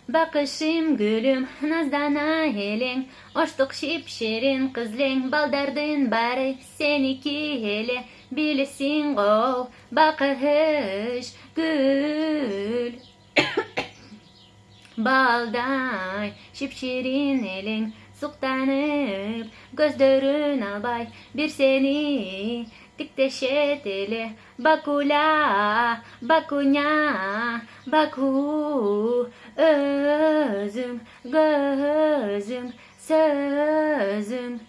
Bakışım gülüm nazdana helen, Oştuk şipşirin kızlen, Baldardın bari seniki hele, Bilesin o bakış gül. Balday şipşirin elin, Suktanıp gözlerin albay, Bir seni dikteşet ele, Bakula, bakunya, baku, özüm, gözüm, sözüm.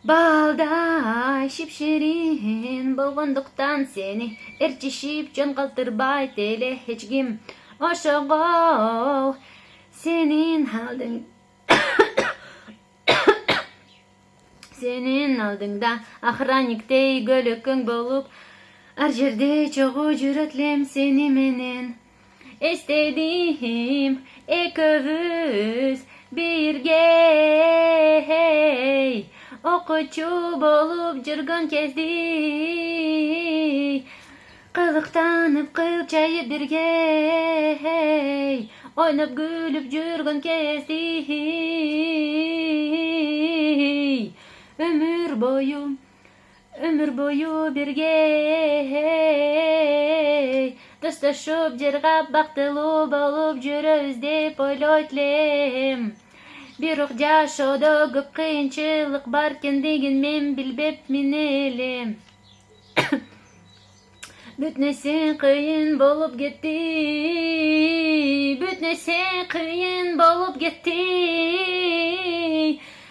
Balday şipşirin, Bulgunduktan seni erçişip can kaltırbay tele hiçkim. Oşoğu senin aldın senin aldığında ahranikte gölükün bulup arjerde çoğu cüretlem seni menen istediğim ekövüz birge hey okuçu bulup jürgün kezdi Kılıktanıp kılçayı birge hey oynap gülüp jürgün kezdi ömür boyu birge hey dostlaşıp jirgap baktılı bolup jüröz dep oyloytlem bir okja şoda göp kıyınçılık barken degin men bilbep minelim Bütnesi kıyın bolup gitti, bütnesi kıyın bolup gitti,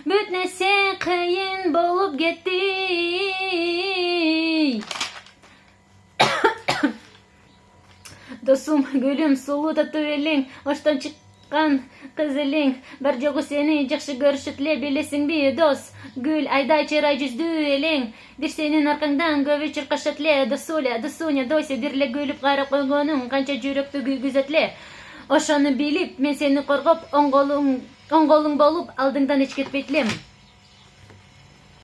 bütnesi kıyın bolup gitti. Dostum gülüm sulu tatlı elin, hoştan çıkan kız elin, bir jogu seni jakşı görüşütle bilesin bir dost. Gül ayda çeray yüzdü elin, bir senin arkandan göve çırkaşatle, dosunya doysa birle gülüp qarap koygonun, kança jüröktü güzetle. Oşanı bilip men seni korkup, on golun bolup aldığından hiç gitmetlem.